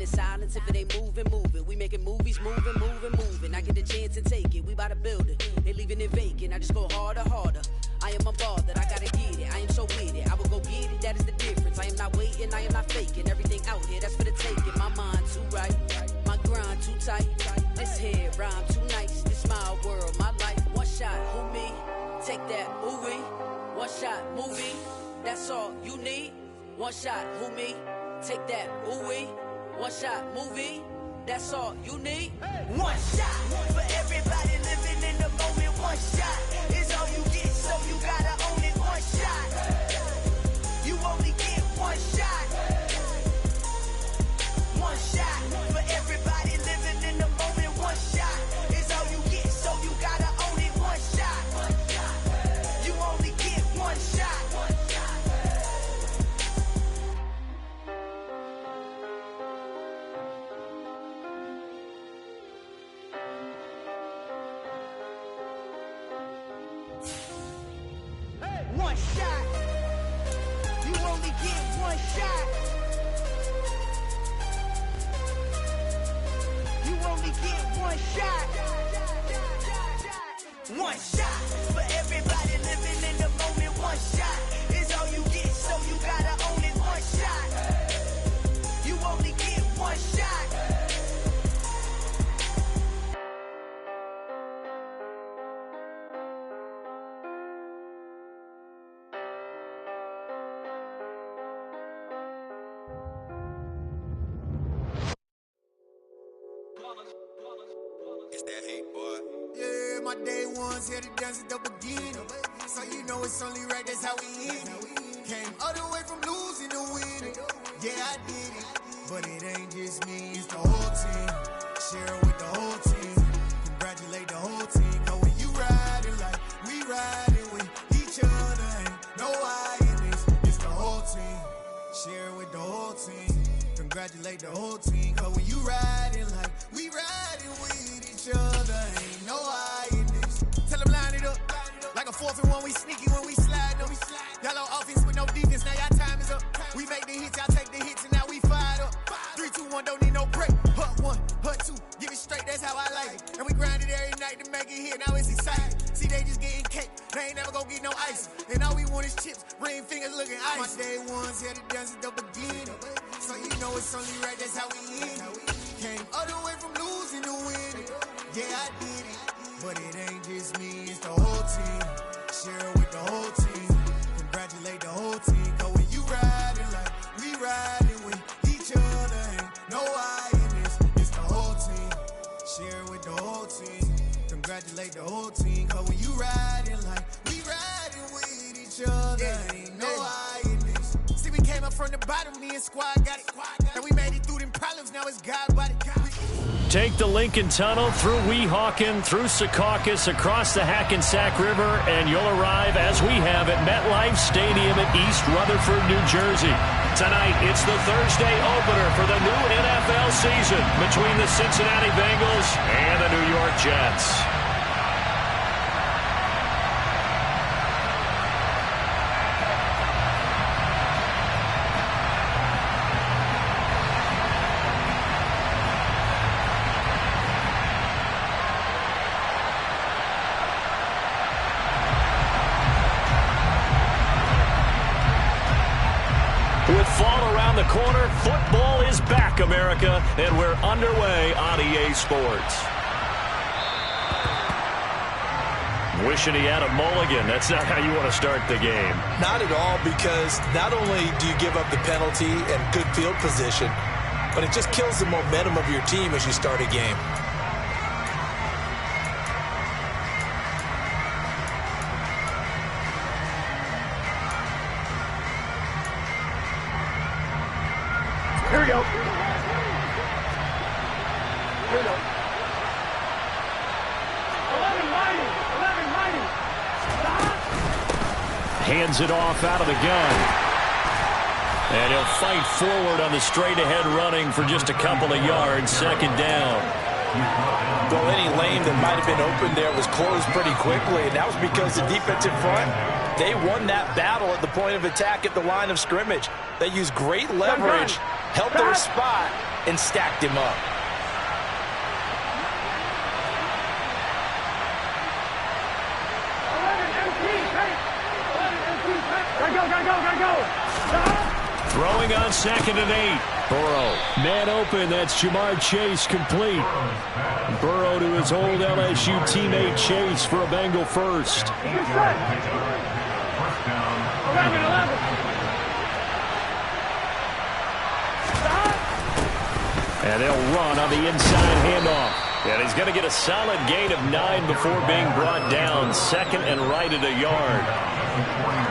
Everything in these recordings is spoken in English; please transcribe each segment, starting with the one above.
in silence. If it ain't moving, move it. We making movies, moving. I get the chance and take it. We bout to build it. They leaving it vacant. I just go harder. I am unbothered. I gotta get it. I am so with it. I will go get it. That is the difference. I am not waiting. I am not faking. Everything out here, that's for the taking. My mind too right. My grind too tight. This here rhyme too nice. This my world, my life. One shot, who me? Take that, ooh-wee. One shot, movie. That's all you need. One shot, who me? Take that, ooh-wee. One shot, movie. That's all you need. One shot for everybody living in the moment. One shot is all you get, so you gotta own it. One shot. You only get one shot. One shot for everybody living in the moment. One shot is all you get, so you gotta own it. One shot. You only get one shot. One shot. You only get one shot. You only get one shot. One shot for everybody living in the moment. One shot is all you get, so you gotta own it. One shot. You only get one shot. It's that hate, boy. Yeah, my day ones here to dance at the beginning. So you know it's only right, that's how we end it. Came all the way from losing to winning. Yeah, I did it. But it ain't just me, it's the whole team. Share it with the whole team. Congratulate the whole team. Cause when you riding like we riding with each other, ain't no I in this. It's the whole team. Share it with the whole team. Congratulate the whole team. Cause when you riding like we riding with each other, ain't no I in this. Tell them line it up. Like a 4th and 1, we sneaky when we slide up. Y'all on offense with no defense, now y'all time is up. We make the hits, y'all take the hits, and now we fired up. 3, 2, 1, don't need no break. Hut 1, hut 2, give it straight, that's how I like it. And we grind it every night to make it hit, now it's exciting. See, they just getting cake, they ain't never gonna get no ice. And all we want is chips, ring fingers looking ice. My day ones here to dance at the beginning. So you know it's only right, that's how we end it. Came all the way from losing to winning. Yeah, I did it. But it ain't just me, it's the whole team. Share it with the whole team. Congratulate the whole team. Cause when you riding like we riding with each other, ain't no I in this. It's the whole team. Share it with the whole team. Congratulate the whole team. Cause when you riding like we riding with each other, ain't no I in this. See, we came up from the bottom, me and squad got it. And we made it through them problems, now it's God body. Take the Lincoln Tunnel through Weehawken, through Secaucus, across the Hackensack River, and you'll arrive, as we have, at MetLife Stadium in East Rutherford, New Jersey. Tonight, it's the Thursday opener for the new NFL season between the Cincinnati Bengals and the New York Jets. With fall around the corner, football is back, America, and we're underway on EA Sports. Wishing he had a mulligan. That's not how you want to start the game. Not at all, because not only do you give up the penalty and good field position, but it just kills the momentum of your team as you start a game. Here we go. Here we go. 11 mighty. Hands it off out of the gun. And he'll fight forward on the straight-ahead running for just a couple of yards. Second down. Well, any lane that might have been open there was closed pretty quickly, and that was because the defensive front, they won that battle at the point of attack at the line of scrimmage. They used great leverage, held their spot, and stacked him up. Gotta go. Throwing on 2nd and 8. Burrow, man open. That's Jamar Chase complete. Burrow to his old LSU teammate Chase for a Bengal first. 11. And they'll run on the inside handoff. And he's going to get a solid gain of 9 before being brought down. 2nd and right at a yard.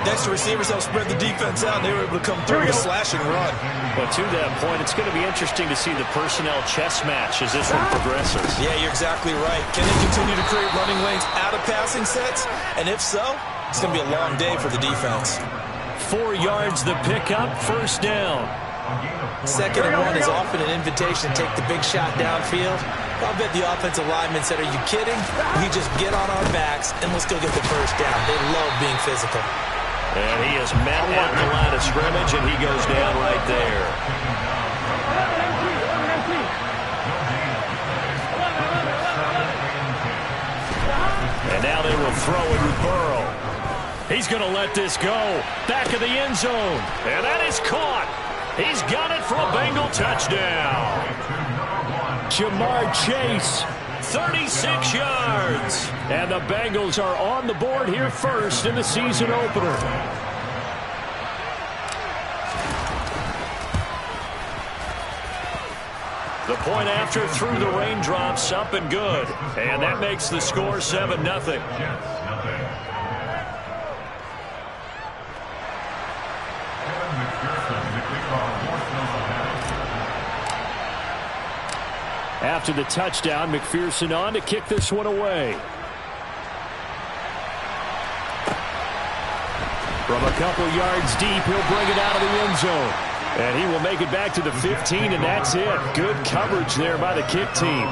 Next, the receivers help spread the defense out. They were able to come through with a slash and run. But to that point, it's going to be interesting to see the personnel chess match as this one progresses. Yeah, you're exactly right. Can they continue to create running lanes out of passing sets? And if so, it's going to be a long day for the defense. 4 yards the pickup, first down. 2nd and 1 is often an invitation to take the big shot downfield. I bet the offensive lineman said, are you kidding? We just get on our backs and let's go get the first down. They love being physical. And he is met at the line of scrimmage, and he goes down right there. And now they will throw it with Burrow. He's going to let this go. Back of the end zone. And that is caught. He's got it for a Bengal touchdown. Jamar Chase, 36 yards. And the Bengals are on the board here first in the season opener. The point after through the raindrops, up and good. And that makes the score 7-0. After the touchdown, McPherson on to kick this one away. From a couple yards deep, he'll bring it out of the end zone. And he will make it back to the 15, and that's it. Good coverage there by the kick team.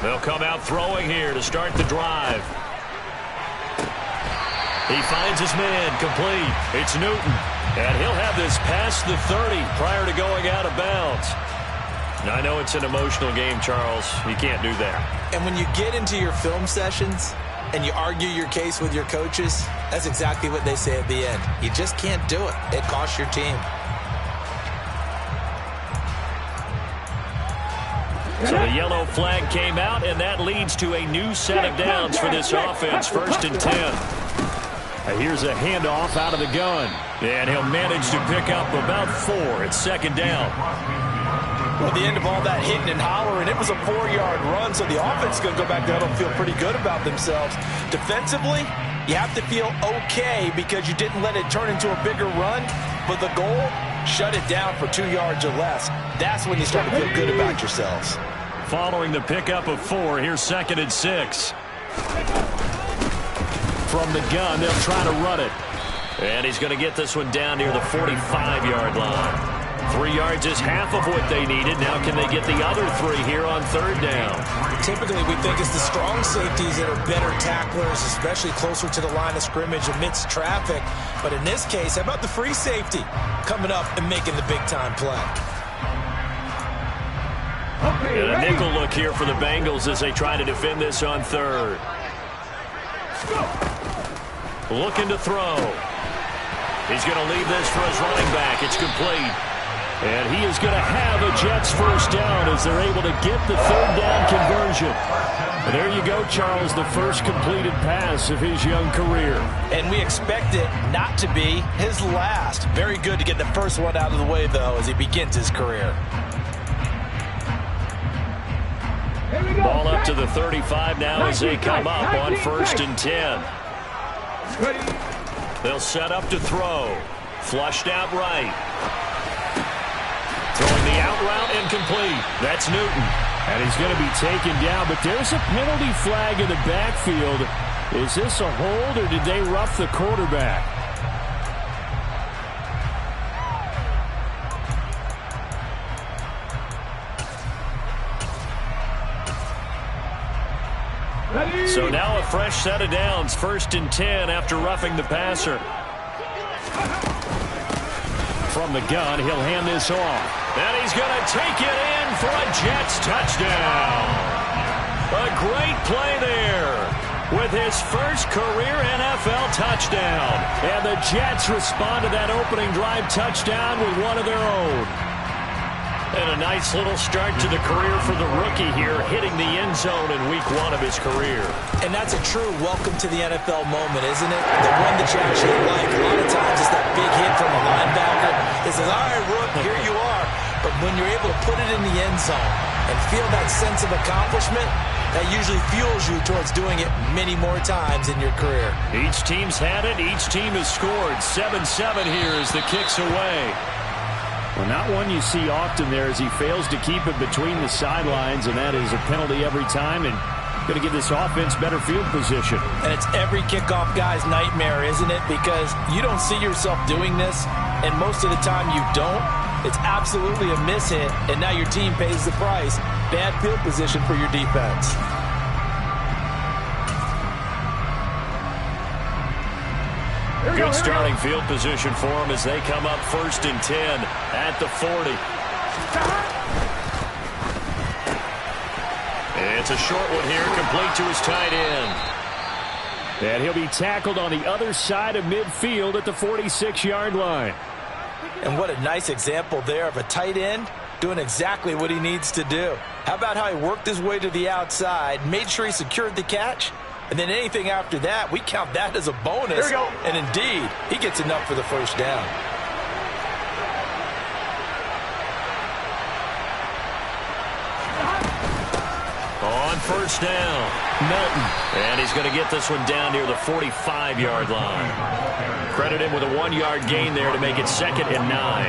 They'll come out throwing here to start the drive. He finds his man complete. It's Newton. And he'll have this past the 30 prior to going out of bounds. Now, I know it's an emotional game, Charles. You can't do that. And when you get into your film sessions and you argue your case with your coaches, that's exactly what they say at the end. You just can't do it. It costs your team. So the yellow flag came out, and that leads to a new set of downs for this offense. 1st and 10. Here's a handoff out of the gun. And he'll manage to pick up about 4. It's 2nd down. Well, at the end of all that hitting and hollering, it was a 4-yard run, so the offense is going to go back there and feel pretty good about themselves. Defensively, you have to feel okay because you didn't let it turn into a bigger run, but the goal, shut it down for 2 yards or less. That's when you start to feel good about yourselves. Following the pickup of 4, here's 2nd and 6. From the gun, they'll try to run it. And he's going to get this one down near the 45-yard line. 3 yards is half of what they needed. Now can they get the other 3 here on 3rd down? Typically, we think it's the strong safeties that are better tacklers, especially closer to the line of scrimmage amidst traffic. But in this case, how about the free safety coming up and making the big-time play? And a nickel look here for the Bengals as they try to defend this on 3rd. Looking to throw. He's going to leave this for his running back. It's complete. And he is going to have a Jets first down as they're able to get the 3rd down conversion. And there you go, Charles, the first completed pass of his young career. And we expect it not to be his last. Very good to get the first one out of the way, though, as he begins his career. Ball up to the 35 now as they come up on 1st and 10. They'll set up to throw. Flushed out right. Throwing the out route and incomplete. That's Newton. And he's going to be taken down, but there's a penalty flag in the backfield. Is this a hold, or did they rough the quarterback? So now a fresh set of downs, 1st and 10 after roughing the passer. From the gun, he'll hand this off. And he's going to take it in for a Jets touchdown. A great play there with his first career NFL touchdown. And the Jets respond to that opening drive touchdown with one of their own. And a nice little start to the career for the rookie here, hitting the end zone in week 1 of his career. And that's a true welcome to the NFL moment, isn't it? The one that you actually like. A lot of times it's that big hit from a linebacker. It says, all right, Rook, here you are. But when you're able to put it in the end zone and feel that sense of accomplishment, that usually fuels you towards doing it many more times in your career. Each team's had it. Each team has scored. 7-7 here as the kick's away. Well, not one you see often there as he fails to keep it between the sidelines, and that is a penalty every time, and going to give this offense better field position. And it's every kickoff guy's nightmare, isn't it? Because you don't see yourself doing this, and most of the time you don't. It's absolutely a mishit, and now your team pays the price. Bad field position for your defense. Good starting field position for them as they come up 1st and 10 at the 40. It's a short one here, complete to his tight end. And he'll be tackled on the other side of midfield at the 46-yard line. And what a nice example there of a tight end doing exactly what he needs to do. How about how he worked his way to the outside, made sure he secured the catch, and then anything after that, we count that as a bonus. Here we go. And indeed, he gets enough for the first down. On 1st down, Melton. And he's going to get this one down near the 45-yard line. Credit him with a 1-yard gain there to make it 2nd and 9.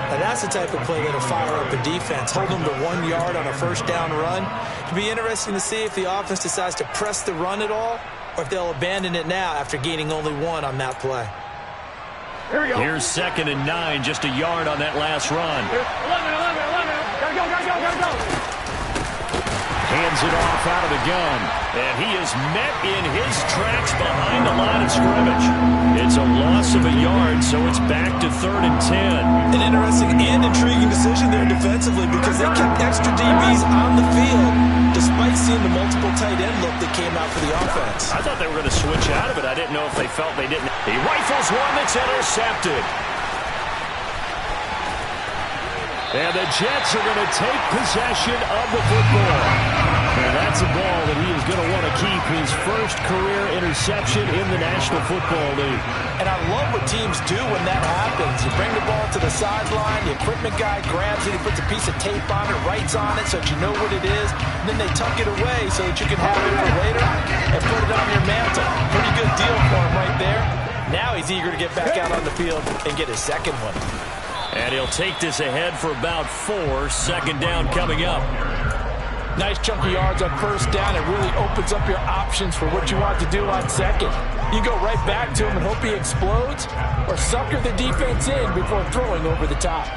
And that's the type of play that'll fire up a defense. Hold them to 1 yard on a 1st down run. It'll be interesting to see if the offense decides to press the run at all, or if they'll abandon it now after gaining only 1 on that play. Here we go. Here's 2nd and 9, just a yard on that last run. 11. Gotta go. Hands it off out of the gun. And he is met in his tracks behind the line of scrimmage. It's a loss of a yard, so it's back to 3rd and 10. An interesting and intriguing decision there defensively because they kept extra DBs on the field despite seeing the multiple tight end look that came out for the offense. I thought they were going to switch out of it. I didn't know if they felt they didn't. He rifles one that's intercepted. And the Jets are going to take possession of the football. And that's a ball that he is going to want to keep, his first career interception in the National Football League. And I love what teams do when that happens. You bring the ball to the sideline, the equipment guy grabs it, he puts a piece of tape on it, writes on it so that you know what it is, and then they tuck it away so that you can have it for later and put it on your mantle. Pretty good deal for him right there. Now he's eager to get back out on the field and get his second one. And he'll take this ahead for about 4. 2nd down coming up. Nice chunky yards on 1st down. It really opens up your options for what you want to do on 2nd. You go right back to him and hope he explodes, or sucker the defense in before throwing over the top.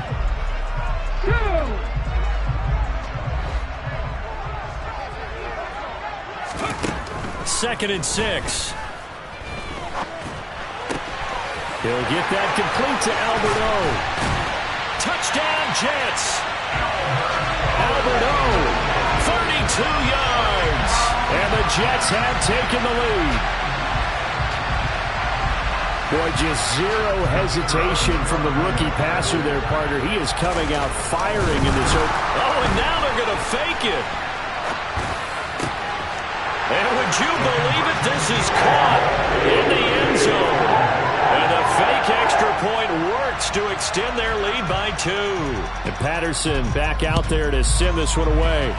2nd and 6. He'll get that complete to Albert O. Touchdown, Jets. Albert O, 32 yards. And the Jets have taken the lead. Boy, just zero hesitation from the rookie passer there, partner. He is coming out firing in this open. Oh, and now they're going to fake it. And would you believe it? This is caught in the end zone. And the fake extra point works to extend their lead by 2. And Patterson back out there to send this one away.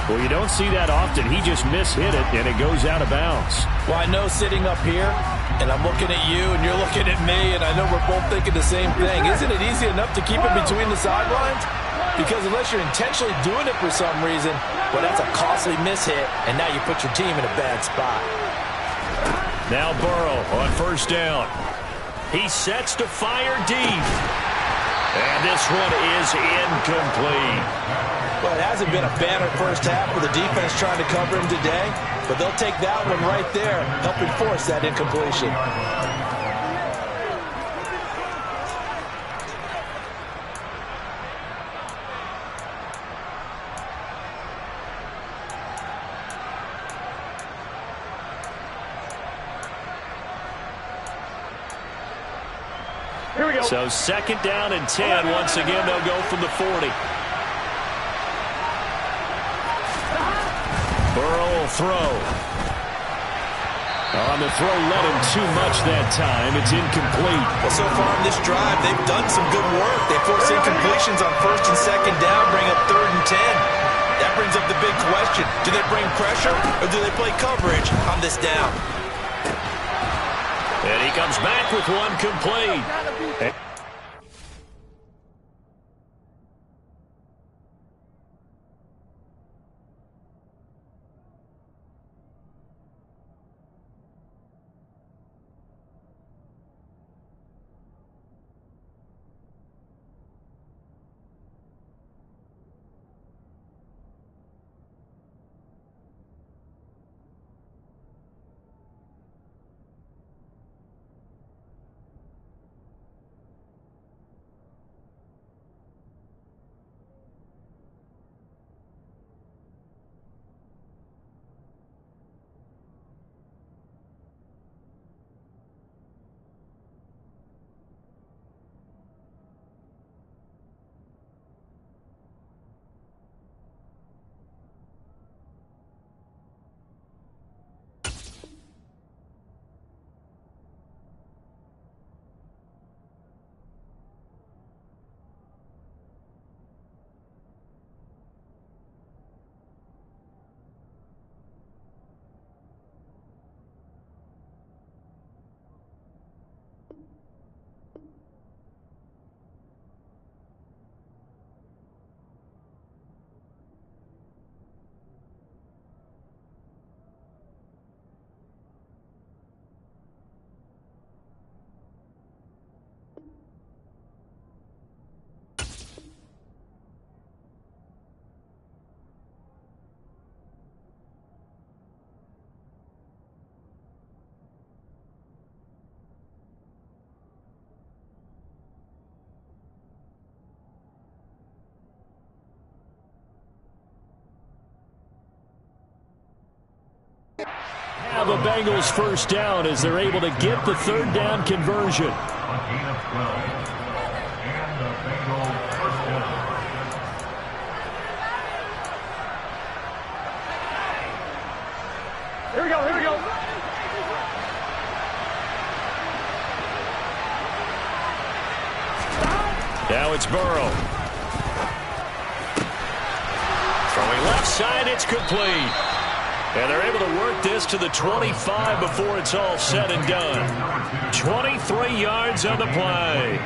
Well, you don't see that often. He just mishit it, and it goes out of bounds. Well, I know sitting up here, And I'm looking at you, and you're looking at me, and I know we're both thinking the same thing. Isn't it easy enough to keep it between the sidelines? Because unless you're intentionally doing it for some reason, well, that's a costly mishit, and now you put your team in a bad spot. Now Burrow on first down. He sets to fire deep. And this one is incomplete. Well, it hasn't been a banner first half with the defense trying to cover him today, but they'll take that one right there, helping force that incompletion. Here we go. So second down and 10. Once again, they'll go from the 40. Burrow will throw. On the throw, let him too much that time. It's incomplete. Well, so far in this drive, they've done some good work. They force incompletions on first and second down, bring up third and 10. That brings up the big question. Do they bring pressure or do they play coverage on this down? And he comes back with one complete. Have the Bengals first down as they're able to get the third down conversion. Here we go, here we go. Now it's Burrow. Throwing left side, it's complete. And they're able to work this to the 25 before it's all said and done. 23 yards on the play.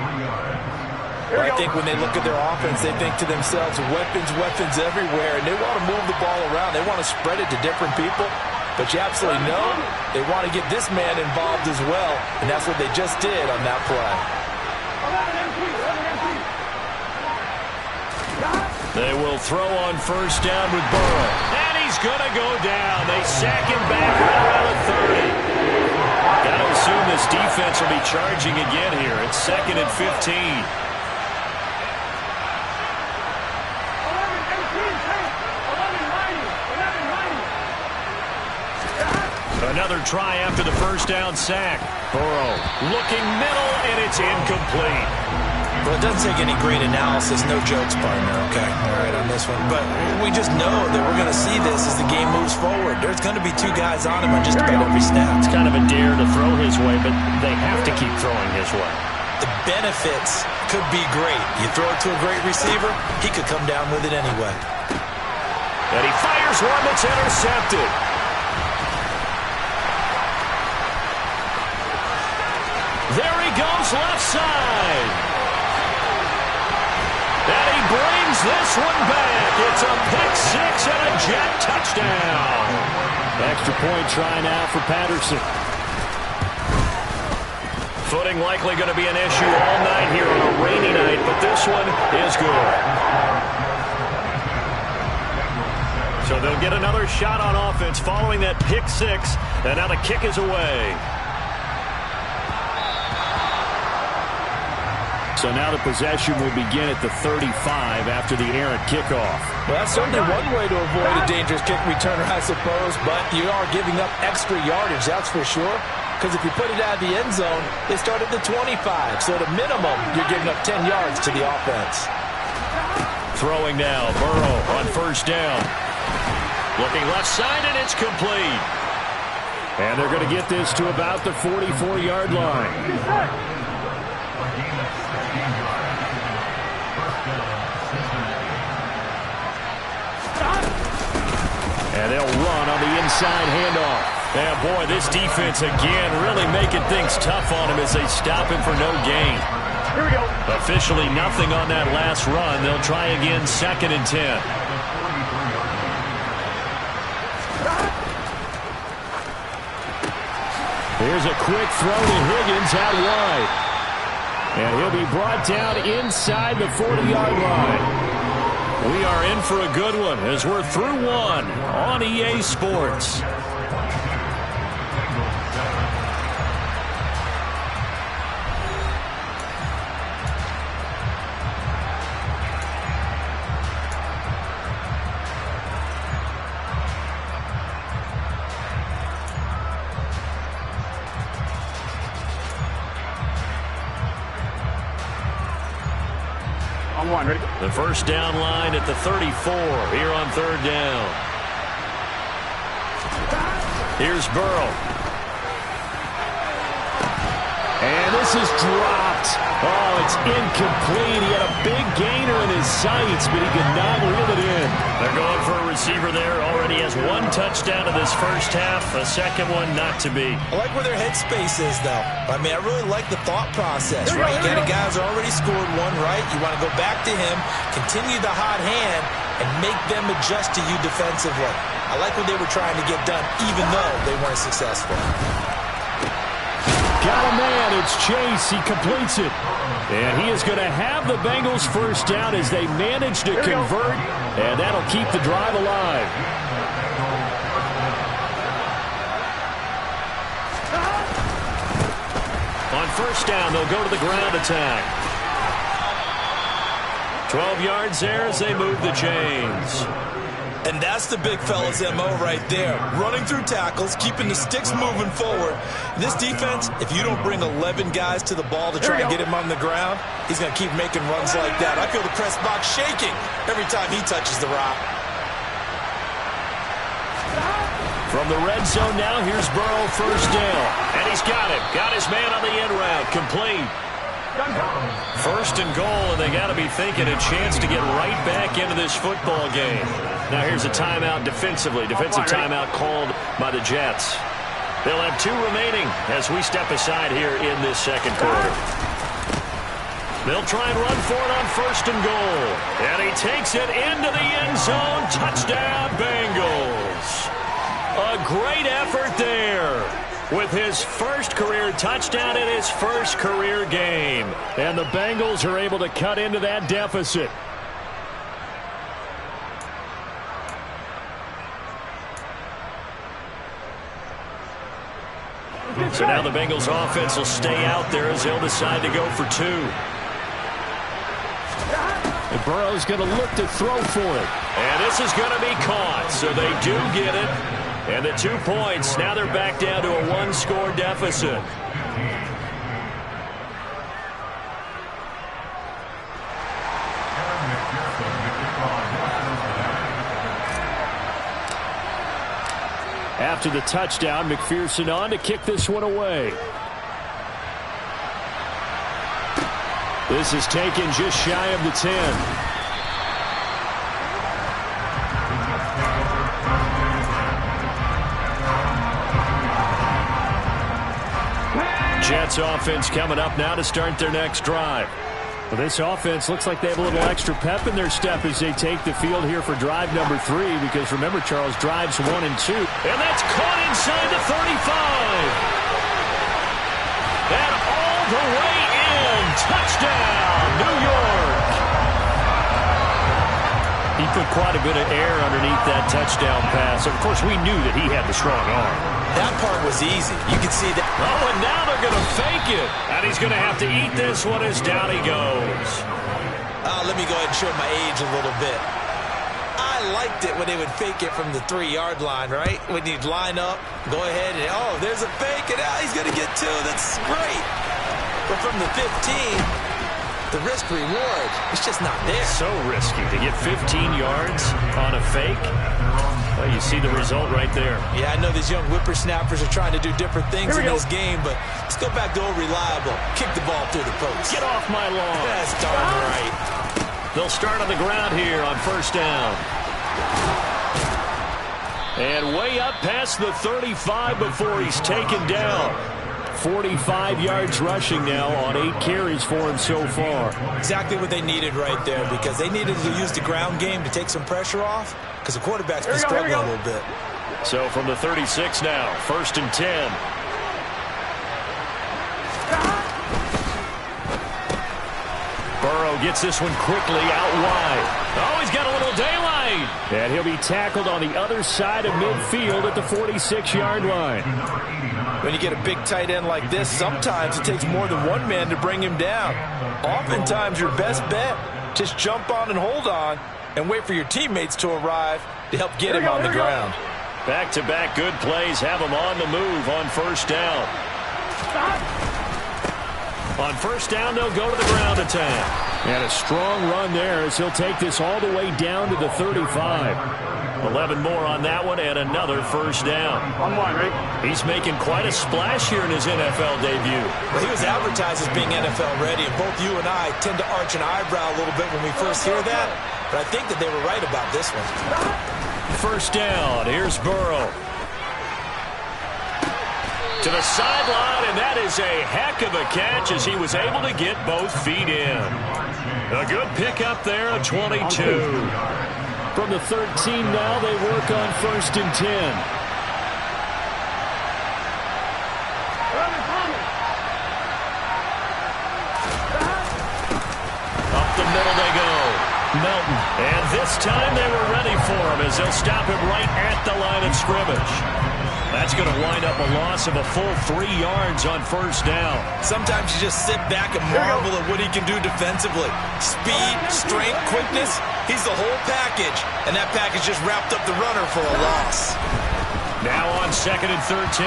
Well, I think when they look at their offense, they think to themselves, weapons, weapons everywhere, and they want to move the ball around. They want to spread it to different people. But you absolutely know they want to get this man involved as well, and that's what they just did on that play. They will throw on first down with Burrow. And he's going to go down. They sack him back right around the 30. Got to assume this defense will be charging again here. It's 2nd and 15. Another try after the first down sack. Burrow looking middle, and it's incomplete. Well, it doesn't take any great analysis, no jokes, partner, okay? All right, on this one. But we just know that we're going to see this as the game moves forward. There's going to be two guys on him on just about every snap. It's kind of a dare to throw his way, but they have to keep throwing his way. The benefits could be great. You throw it to a great receiver, he could come down with it anyway. And he fires one that's intercepted. goes left side. And he brings this one back. It's a pick six and a Jet touchdown. Extra point try now for Patterson. Footing likely going to be an issue all night here on a rainy night, but this one is good. So they'll get another shot on offense following that pick six, and now the kick is away. So now the possession will begin at the 35 after the errant kickoff. Well, that's certainly one way to avoid a dangerous kick returner, I suppose, but you are giving up extra yardage, that's for sure. Because if you put it out of the end zone, they start at the 25. So at a minimum, you're giving up 10 yards to the offense. Throwing now, Burrow on first down. Looking left side, and it's complete. And they're going to get this to about the 44-yard line. And they'll run on the inside handoff. And boy, this defense again really making things tough on him as they stop him for no gain. Here we go. Officially nothing on that last run. They'll try again 2nd and 10. Here's a quick throw to Higgins out wide. And he'll be brought down inside the 40-yard line. We are in for a good one as we're through one on EA Sports. Ready? The first down line at the 34 here on 3rd down. Here's Burrow. And this is dropped. Oh, it's incomplete. He had a big gainer in his sights, but he could not reel it in. They're going for a receiver there. Already has one touchdown in this first half. A second one not to be. I like where their headspace is, though. I mean, I really like the thought process, right? You got a guy who's already scored one, right? You want to go back to him, continue the hot hand, and make them adjust to you defensively. I like what they were trying to get done, even though they weren't successful. Got a man. It's Chase. He completes it. And he is going to have the Bengals first down as they manage to convert. And that'll keep the drive alive. On first down, they'll go to the ground attack. 12 yards there as they move the chains. And that's the big fella's MO right there. Running through tackles, keeping the sticks moving forward. This defense, if you don't bring 11 guys to the ball to try and get him on the ground, he's going to keep making runs like that. I feel the press box shaking every time he touches the rock. From the red zone now, here's Burrow first down. And he's got it. Got his man on the end route. Complete. First and goal, and they got to be thinking a chance to get right back into this football game. Now here's a timeout defensively. Defensive timeout called by the Jets. They'll have 2 remaining as we step aside here in this second quarter. They'll try and run for it on first and goal. And he takes it into the end zone. Touchdown, Bengals. A great effort there with his first career touchdown in his first career game. And the Bengals are able to cut into that deficit. So now the Bengals offense will stay out there as they'll decide to go for 2. And Burrow's going to look to throw for it. And this is going to be caught. So they do get it. And the 2 points, now they're back down to a 1-score deficit. After the touchdown, McPherson on to kick this one away. This is taken just shy of the 10. Jets offense coming up now to start their next drive. Well, this offense looks like they have a little extra pep in their step as they take the field here for drive number 3, because remember, Charles, drives 1 and 2. And that's caught inside the 35. And all the way in. Touchdown, New York. He put quite a bit of air underneath that touchdown pass. Of course, we knew that he had the strong arm. That part was easy. You can see that. Oh, and now they're going to fake it. And he's going to have to eat this one as down he goes. Let me go ahead and show my age a little bit. I liked it when they would fake it from the 3-yard line, right? When you'd line up, go ahead, and, oh, there's a fake, and he's going to get 2. That's great. But from the 15, the risk-reward, it's just not there. So risky to get 15 yards on a fake. Well, you see the result right there. Yeah, I know these young whippersnappers are trying to do different things in this game, but let's go back to old reliable. Kick the ball through the post. Get off my lawn. That's darn right. They'll start on the ground here on first down. And way up past the 35 before he's taken down. 45 yards rushing now on 8 carries for him so far. Exactly what they needed right there, because they needed to use the ground game to take some pressure off, because the quarterback's been struggling a little bit. So from the 36 now, first and 10. Burrow gets this one quickly out wide. Oh, he's got a little daylight. And he'll be tackled on the other side of midfield at the 46-yard line. When you get a big tight end like this, sometimes it takes more than one man to bring him down. Oftentimes, your best bet, just jump on and hold on and wait for your teammates to arrive to help get him on the ground. Back-to-back good plays have him on the move on first down. On first down, they'll go to the ground attack. And a strong run there as he'll take this all the way down to the 35. 11 more on that one and another first down. On one, right? He's making quite a splash here in his NFL debut. Well, he was advertised as being NFL ready, and both you and I tend to arch an eyebrow a little bit when we first hear that, but I think that they were right about this one. First down, here's Burrow. To the sideline, and that is a heck of a catch as he was able to get both feet in. A good pickup there, a 22. From the 13 now, they work on first and 10. Up the middle they go. Melton. And this time they were ready for him as they'll stop him right at the line of scrimmage. That's going to wind up a loss of a full 3 yards on first down. Sometimes you just sit back and marvel at what he can do defensively. Speed, strength, quickness, he's the whole package. And that package just wrapped up the runner for a loss. Now on second and 13.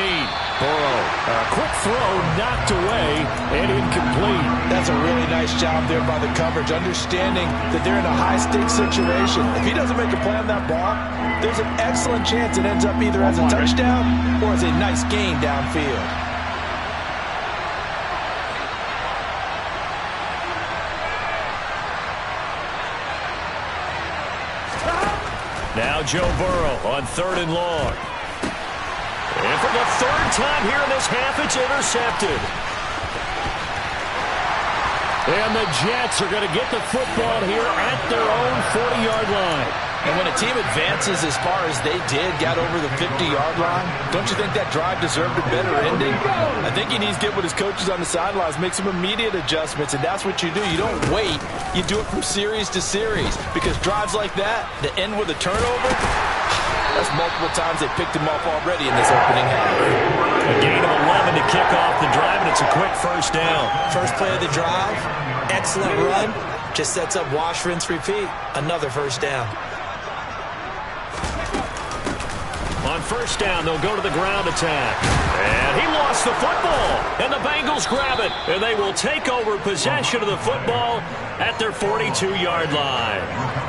Burrow, a quick throw knocked away and incomplete. That's a really nice job there by the coverage, understanding that they're in a high-stakes situation. If he doesn't make a play on that ball, there's an excellent chance it ends up either as a touchdown or as a nice gain downfield. Now Joe Burrow on third and long. And for the third time here in this half, it's intercepted. And the Jets are going to get the football here at their own 40-yard line. And when a team advances as far as they did, got over the 50-yard line, don't you think that drive deserved a better ending? I think he needs to get with his coaches on the sidelines, make some immediate adjustments, and that's what you do. You don't wait. You do it from series to series, because drives like that end with a turnover, that's multiple times they picked him off already in this opening half. A gain of 11 to kick off the drive, and it's a quick first down. First play of the drive, excellent run, just sets up wash, rinse, repeat. Another first down. On first down, they'll go to the ground attack. And he lost the football. And the Bengals grab it. And they will take over possession of the football at their 42-yard line.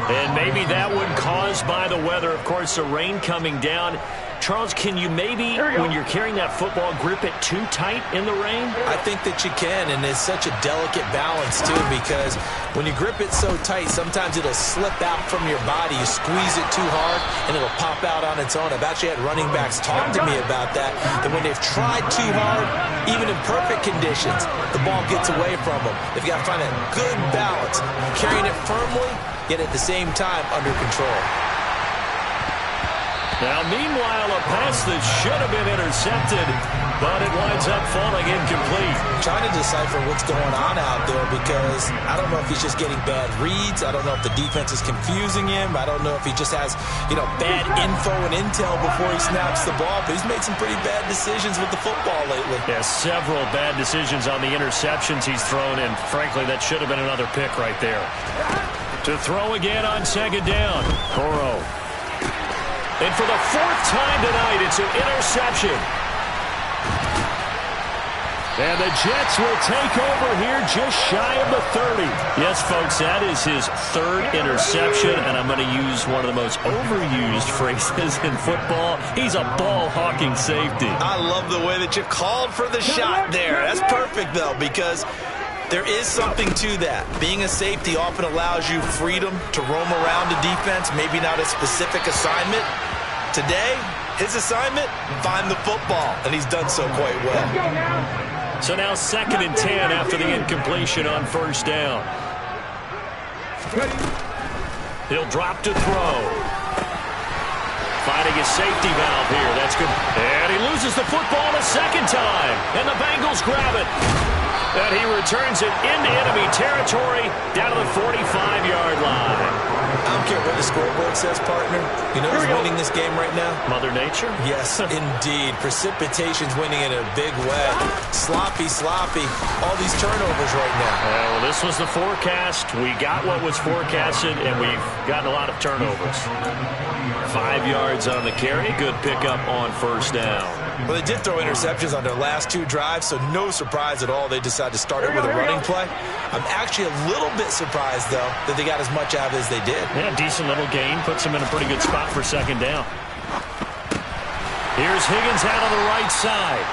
And maybe that one caused by the weather. Of course, the rain coming down Charles, can you maybe, when you're carrying that football, grip it too tight in the rain? I think that you can, and it's such a delicate balance, too, because when you grip it so tight, sometimes it'll slip out from your body. You squeeze it too hard, and it'll pop out on its own. I've actually had running backs talk to me about that when they've tried too hard, even in perfect conditions, the ball gets away from them. They've got to find a good balance, carrying it firmly, yet at the same time under control. Now, meanwhile, a pass that should have been intercepted, but it winds up falling incomplete. I'm trying to decipher what's going on out there because I don't know if he's just getting bad reads. I don't know if the defense is confusing him. I don't know if he just has, bad info and intel before he snaps the ball. But he's made some pretty bad decisions with the football lately. Yeah, several bad decisions on the interceptions he's thrown, and frankly, that should have been another pick right there. To throw again on second down. Burrow. And for the fourth time tonight, it's an interception. And the Jets will take over here just shy of the 30. Yes, folks, that is his third interception, and I'm going to use one of the most overused phrases in football. He's a ball-hawking safety. I love the way that you called for the shot there. That's perfect, though, because there is something to that. Being a safety often allows you freedom to roam around the defense, maybe not a specific assignment. Today, his assignment, find the football, and he's done so quite well. So now 2nd and 10 after the incompletion on first down. He'll drop to throw. Finding his safety valve here. That's good. And he loses the football a second time. And the Bengals grab it. And he returns it into enemy territory down to the 45-yard line. I don't care what the scoreboard says, partner. You know who's winning this game right now? Mother Nature? Yes, indeed. Precipitation's winning in a big way. Sloppy. All these turnovers right now. Well, this was the forecast. We got what was forecasted, and we've gotten a lot of turnovers. 5 yards on the carry. Good pickup on first down. Well, they did throw interceptions on their last 2 drives, so no surprise at all they decided to start it with a running play. I'm actually a little bit surprised, though, that they got as much out of it as they did. Yeah, decent little gain. Puts them in a pretty good spot for second down. Here's Higgins out on the right side.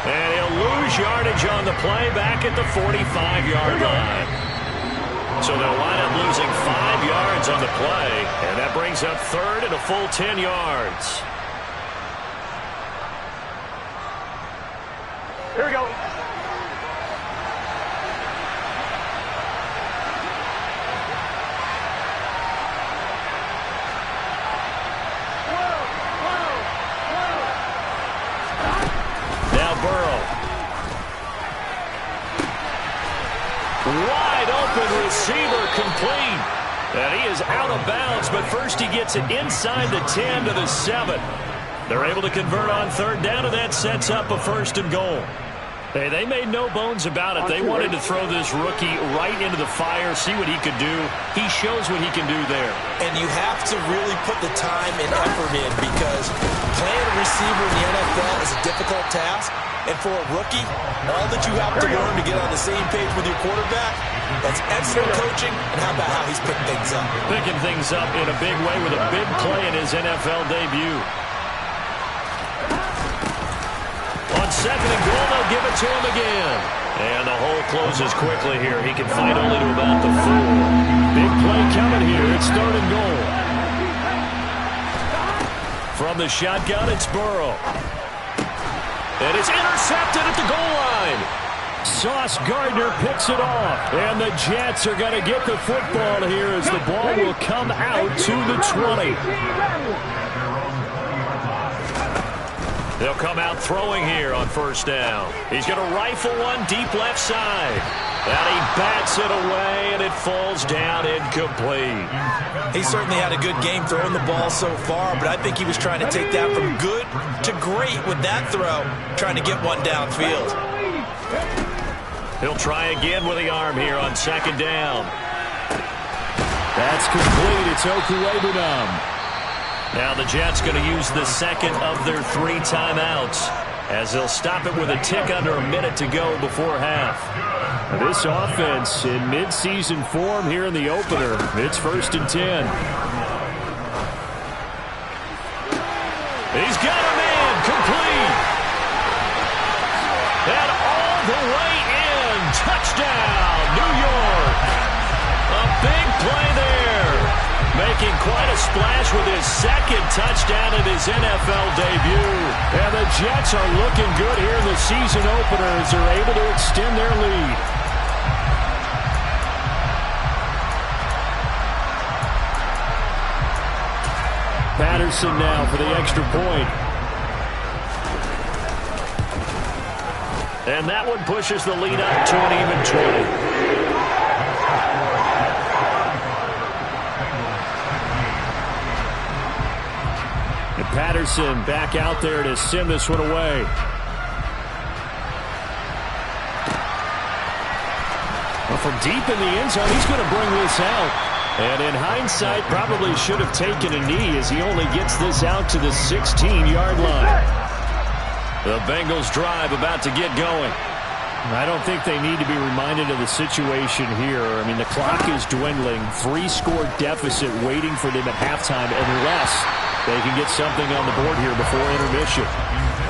And he'll lose yardage on the play back at the 45-yard line. So they'll wind up losing 5 yards on the play, and that brings up third and a full 10 yards. Here we go. Now Burrow. Wide open receiver complete. And he is out of bounds, but first he gets it inside the 10 to the 7. They're able to convert on third down, and that sets up a 1st and goal. Hey, they made no bones about it. They wanted to throw this rookie right into the fire, see what he could do. He shows what he can do there. And you have to really put the time and effort in because playing a receiver in the NFL is a difficult task. And for a rookie, all that you have to learn to get on the same page with your quarterback, that's excellent coaching. And how about how he's picking things up? Picking things up in a big way with a big play in his NFL debut. On 2nd and goal, they'll give it to him again. And the hole closes quickly here. He can fight only to about the 4. Big play coming here. It's 3rd and goal. From the shotgun, it's Burrow. And it's intercepted at the goal line. Sauce Gardner picks it off. And the Jets are going to get the football here as the ball will come out to the 20. They'll come out throwing here on first down. He's going to rifle one deep left side. And he bats it away, and it falls down incomplete. He certainly had a good game throwing the ball so far, but I think he was trying to take that from good to great with that throw, trying to get one downfield. He'll try again with the arm here on 2nd down. That's complete. It's Okuwebunam. Now the Jets going to use the 2nd of their 3 timeouts as they'll stop it with a tick under a minute to go before half. This offense in midseason form here in the opener. It's 1st and 10. He's got a man complete. And all the way in. Touchdown, New York. A big play there. Making quite a splash with his second touchdown in his NFL debut. And the Jets are looking good here in the season opener as they're able to extend their lead. Patterson now for the extra point. And that one pushes the lead up to an even 20. And Patterson back out there to send this one away. Well, from deep in the end zone, he's going to bring this out. And in hindsight, probably should have taken a knee as he only gets this out to the 16-yard line. The Bengals drive about to get going. I don't think they need to be reminded of the situation here. I mean, the clock is dwindling. 3-score deficit waiting for them at halftime unless they can get something on the board here before intermission.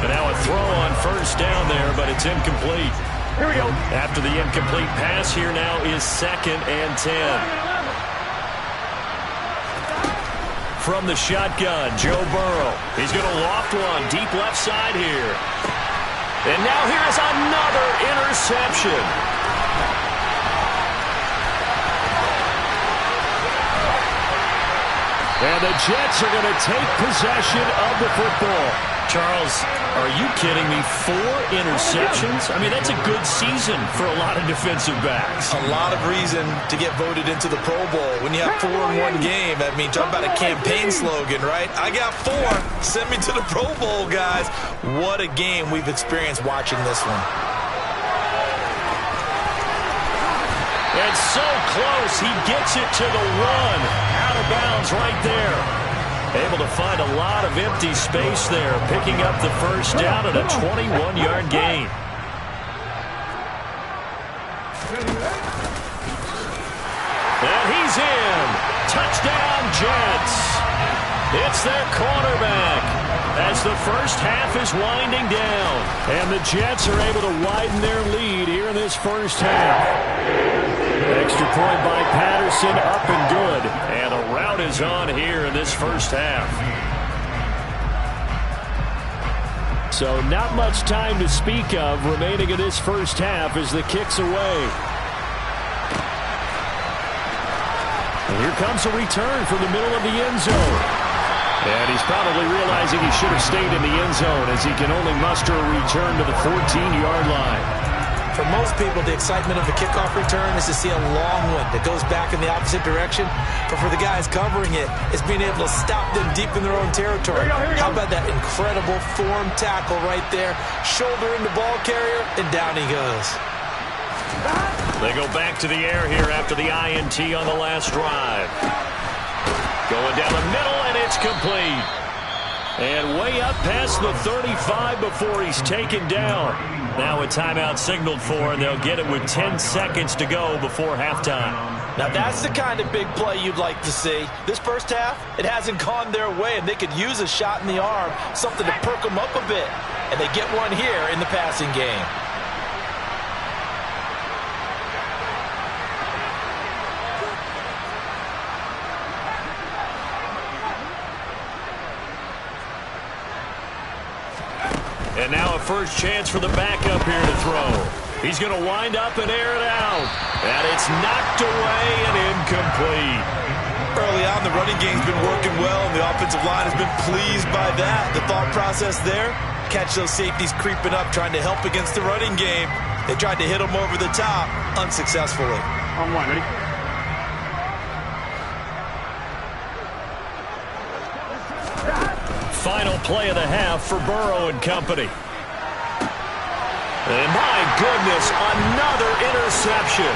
And now a throw on first down there, but it's incomplete. Here we go. After the incomplete pass, here now is 2nd and 10. From the shotgun, Joe Burrow. He's going to loft one deep left side here. And now here is another interception. And the Jets are going to take possession of the football. Charles, are you kidding me? 4 interceptions? I mean, that's a good season for a lot of defensive backs. A lot of reason to get voted into the Pro Bowl. When you have 4 in one game, I mean, talk about a campaign slogan, right? I got 4. Send me to the Pro Bowl, guys. What a game we've experienced watching this one. And so close, he gets it to the 1. Out of bounds right there. Able to find a lot of empty space there, picking up the first down at a 21-yard gain. And he's in. Touchdown, Jets. It's their quarterback as the first half is winding down. And the Jets are able to widen their lead here in this first half. Extra point by Patterson, up and good. And a rout is on here in this first half. So not much time to speak of remaining in this first half as the kick's away. And here comes a return from the middle of the end zone. And he's probably realizing he should have stayed in the end zone as he can only muster a return to the 14-yard line. For most people, the excitement of a kickoff return is to see a long one that goes back in the opposite direction. But for the guys covering it, it's being able to stop them deep in their own territory. How about that incredible form tackle right there? Shoulder in the ball carrier, and down he goes. They go back to the air here after the INT on the last drive. Going down the middle, and it's complete. And way up past the 35 before he's taken down. Now a timeout signaled for, and they'll get it with 10 seconds to go before halftime. Now that's the kind of big play you'd like to see. This first half, it hasn't gone their way, and they could use a shot in the arm, something to perk them up a bit. And they get one here in the passing game. And now a first chance for the backup here to throw. He's going to wind up and air it out. And it's knocked away and incomplete. Early on, the running game's been working well, and the offensive line has been pleased by that. The thought process there, catch those safeties creeping up, trying to help against the running game. They tried to hit them over the top, unsuccessfully. On one, ready? Final play of the half for Burrow and company. And my goodness, another interception.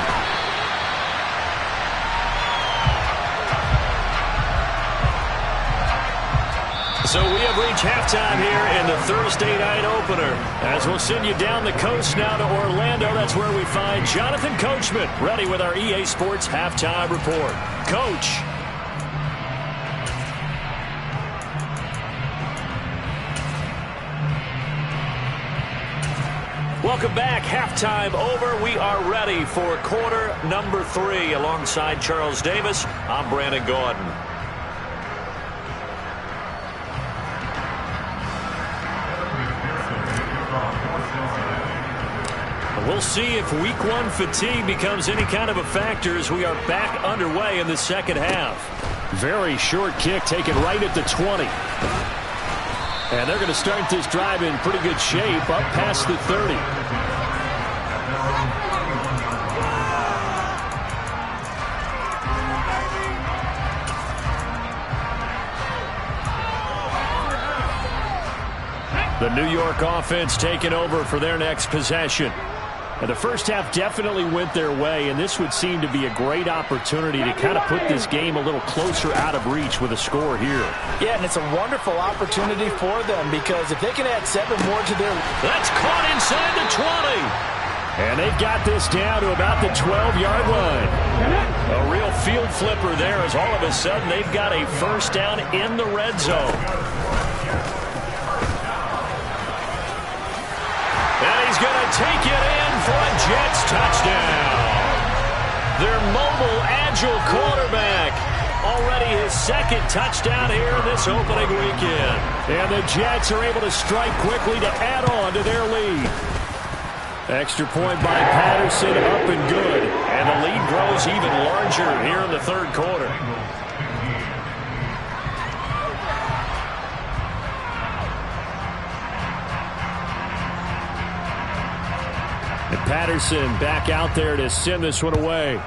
So we have reached halftime here in the Thursday night opener. As we'll send you down the coast now to Orlando, that's where we find Jonathan Coachman, ready with our EA Sports halftime report. Coach. Welcome back. Halftime over. We are ready for quarter number 3. Alongside Charles Davis, I'm Brandon Gordon. We'll see if week 1 fatigue becomes any kind of a factor as we are back underway in the second half. Very short kick taken right at the 20. And they're going to start this drive in pretty good shape up past the 30. The New York offense taking over for their next possession. And the first half definitely went their way, and this would seem to be a great opportunity to kind of put this game a little closer out of reach with a score here. Yeah, and it's a wonderful opportunity for them because if they can add 7 more to their... That's caught inside the 20. And they've got this down to about the 12-yard line. A real field flipper there as all of a sudden they've got a first down in the red zone. And he's going to take it in for a Jets touchdown. Their mobile, agile quarterback. Already his second touchdown here in this opening weekend. And the Jets are able to strike quickly to add on to their lead. Extra point by Patterson, up and good. And the lead grows even larger here in the third quarter. And Patterson back out there to send this one away.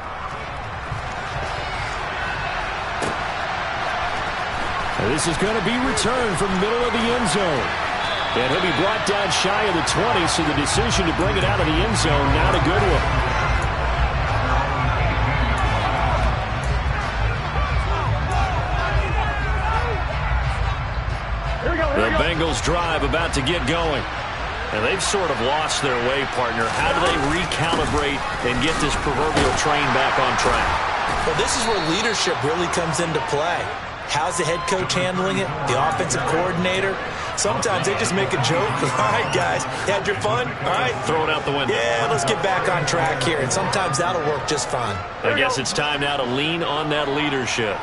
And this is going to be returned from the middle of the end zone. And he'll be brought down shy of the 20, so the decision to bring it out of the end zone, not a good one. The Bengals drive about to get going. And they've sort of lost their way, partner. How do they recalibrate and get this proverbial train back on track? Well, this is where leadership really comes into play. How's the head coach handling it? The offensive coordinator? Sometimes they just make a joke. All right, guys, had your fun? All right. Throw it out the window. Yeah, let's get back on track here. And sometimes that'll work just fine. I guess it's time now to lean on that leadership.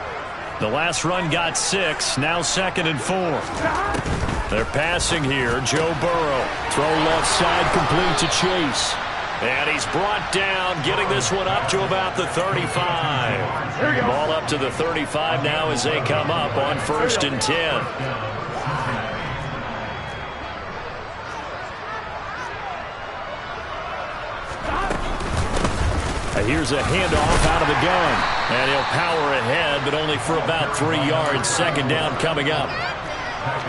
The last run got 6, now 2nd and 4. They're passing here. Joe Burrow. Throw left side, complete to Chase. And he's brought down, getting this one up to about the 35. Ball up to the 35 now as they come up on 1st and 10. Here's a handoff out of the gun. And he'll power ahead, but only for about 3 yards. 2nd down coming up.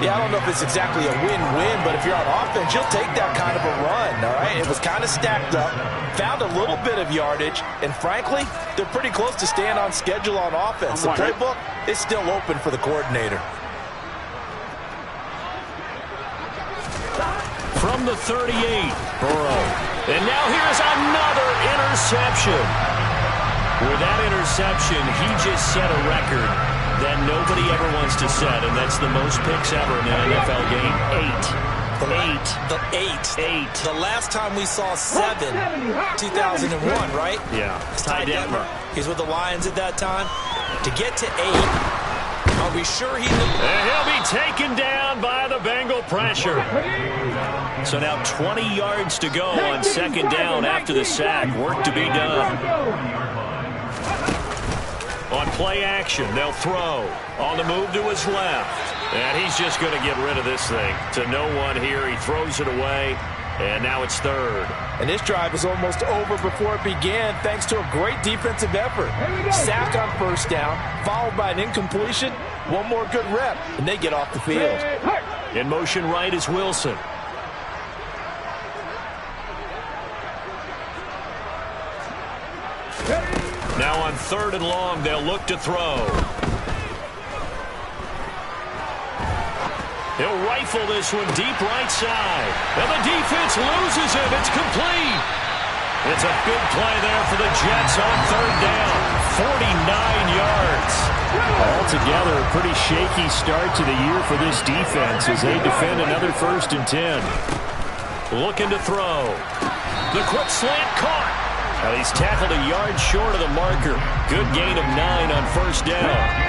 Yeah, I don't know if it's exactly a win-win, but if you're on offense, you'll take that kind of a run, all right? It was kind of stacked up, found a little bit of yardage, and frankly, they're pretty close to staying on schedule on offense. The playbook is still open for the coordinator. From the 38, Burrow. And now here's another interception. With that interception, he just set a record that nobody ever wants to set, and that's the most picks ever in an NFL game. 8. The last time we saw 7, 2001, right? Yeah. Ty Detmer. He's with the Lions at that time. To get to 8, are we sure he... And he'll be taken down by the Bengal pressure. So now 20 yards to go on 2nd down after the sack. Work to be done. On play action, they'll throw. On the move to his left. And he's just going to get rid of this thing. To no one here. He throws it away. And now it's 3rd. And this drive is almost over before it began thanks to a great defensive effort. Sack on 1st down, followed by an incompletion. One more good rep, and they get off the field. In motion right is Wilson. Now on 3rd and long, they'll look to throw. He'll rifle this one deep right side. And the defense loses it. It's complete. It's a big play there for the Jets on 3rd down. 49 yards. Altogether, a pretty shaky start to the year for this defense as they defend another 1st and 10. Looking to throw. The quick slant caught. Well, he's tackled a yard short of the marker. Good gain of 9 on first down.